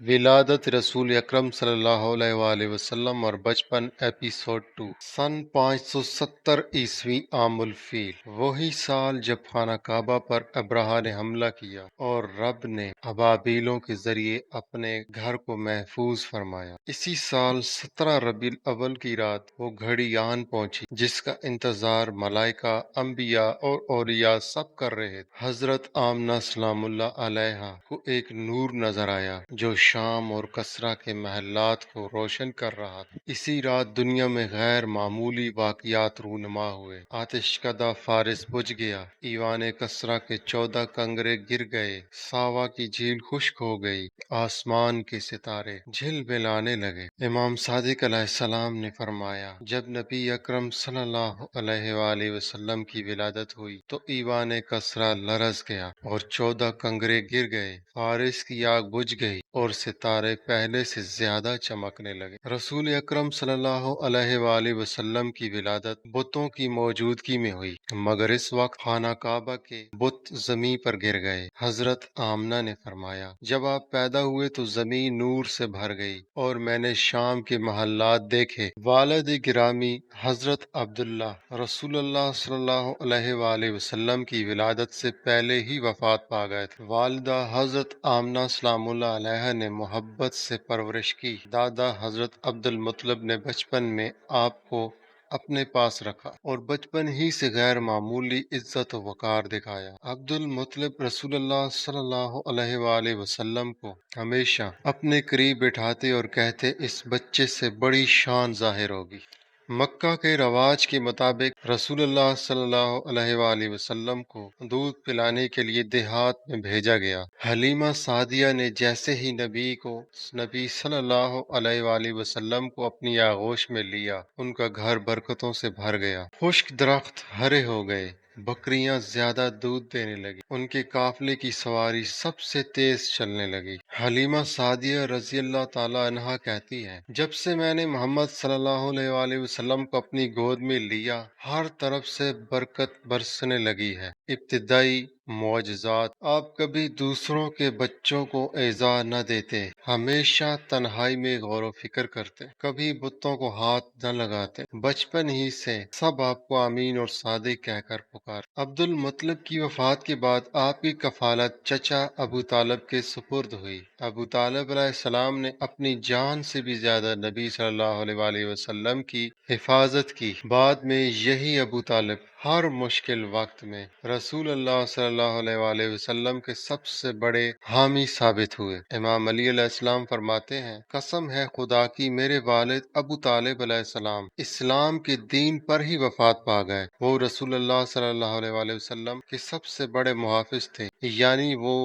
ولادت رسول اکرم صلی اللہ علیہ وآلہ وسلم اور بچپن ایپیسوڈ 2 سن 570 عیسوی عام الفیل، وہی سال جب خانہ کعبہ پر ابرہہ نے حملہ کیا اور رب نے ابابیلوں کے ذریعے اپنے گھر کو محفوظ فرمایا۔ اسی سال 17 ربیع الاول کی رات وہ گھڑی آن پہنچی جس کا انتظار ملائکہ، انبیاء اور اولیاء سب کر رہے تھے۔ حضرت آمنہ سلام اللہ علیہا کو ایک نور نظر آیا جو شام اور کسرا کے محلات کو روشن کر رہا تھا۔ اسی رات دنیا میں غیر معمولی واقعات رونما ہوئے۔ آتش کدہ فارس بجھ گیا، ایوان کسرا کے 14 کنگرے گر گئے، ساوا کی جھیل خشک ہو گئی، آسمان کے ستارے جھل ملانے لگے۔ امام صادق علیہ السلام نے فرمایا، جب نبی اکرم صلی اللہ علیہ وآلہ وسلم کی ولادت ہوئی تو ایوان کسرا لرز گیا اور 14 کنگرے گر گئے، فارس کی آگ بجھ گئی اور ستارے پہلے سے زیادہ چمکنے لگے۔ رسول اکرم صلی اللہ علیہ وآلہ وسلم کی ولادت بتوں کی موجودگی میں ہوئی، مگر اس وقت خانہ کعبہ کے بت زمین پر گر گئے۔ حضرت آمنہ نے فرمایا، جب آپ پیدا ہوئے تو زمین نور سے بھر گئی اور میں نے شام کے محلات دیکھے۔ والد گرامی حضرت عبداللہ رسول اللہ صلی اللہ علیہ وآلہ وسلم کی ولادت سے پہلے ہی وفات پا گئے تھے۔ والدہ حضرت آمنہ سلام اللہ علیہ نے محبت سے پرورش کی۔ دادا حضرت عبد المطلب نے بچپن میں آپ کو اپنے پاس رکھا اور بچپن ہی سے غیر معمولی عزت و وقار دکھایا۔ عبد المطلب رسول اللہ صلی اللہ علیہ وآلہ وسلم کو ہمیشہ اپنے قریب بٹھاتے اور کہتے، اس بچے سے بڑی شان ظاہر ہوگی۔ مکہ کے رواج کے مطابق رسول اللہ صلی اللہ علیہ وآلہ وسلم کو دودھ پلانے کے لیے دیہات میں بھیجا گیا۔ حلیمہ سعدیہ نے جیسے ہی نبی صلی اللہ علیہ وآلہ وسلم کو اپنی آغوش میں لیا، ان کا گھر برکتوں سے بھر گیا۔ خشک درخت ہرے ہو گئے، بکریاں زیادہ دودھ دینے لگی، ان کے قافلے کی سواری سب سے تیز چلنے لگی۔ حلیمہ سعدیہ رضی اللہ تعالی عنہا کہتی ہیں، جب سے میں نے محمد صلی اللہ علیہ وآلہ وسلم کو اپنی گود میں لیا، ہر طرف سے برکت برسنے لگی ہے۔ ابتدائی معجزات، آپ کبھی دوسروں کے بچوں کو ایذا نہ دیتے، ہمیشہ تنہائی میں غور و فکر کرتے، کبھی بتوں کو ہاتھ نہ لگاتے، بچپن ہی سے سب آپ کو آمین اور صادق کہہ کر پکار۔ عبد المطلب کی وفات کے بعد آپ کی کفالت چچا ابو طالب کے سپرد ہوئی۔ ابو طالب علیہ السلام نے اپنی جان سے بھی زیادہ نبی صلی اللہ علیہ وآلہ وسلم کی حفاظت کی۔ بعد میں یہی ابو طالب ہر مشکل وقت میں رسول اللہ صلی اللہ علیہ وآلہ وسلم کے سب سے بڑے حامی ثابت ہوئے۔ امام علی علیہ السلام فرماتے ہیں، قسم ہے خدا کی، میرے والد ابو طالب علیہ السلام اسلام کے دین پر ہی وفات پا گئے۔ وہ رسول اللہ صلی اللہ علیہ وآلہ وسلم کے سب سے بڑے محافظ تھے، یعنی وہ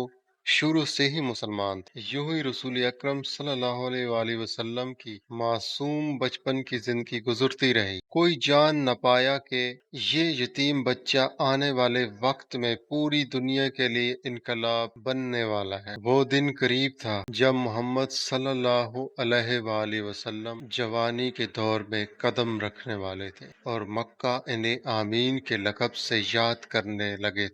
شروع سے ہی مسلمان تھے۔ یوں ہی رسول اکرم صلی اللہ علیہ وآلہ وسلم کی معصوم بچپن کی زندگی گزرتی رہی۔ کوئی جان نہ پایا کہ یہ یتیم بچہ آنے والے وقت میں پوری دنیا کے لیے انقلاب بننے والا ہے۔ وہ دن قریب تھا جب محمد صلی اللہ علیہ وآلہ وسلم جوانی کے دور میں قدم رکھنے والے تھے اور مکہ انہیں آمین کے لقب سے یاد کرنے لگے تھے۔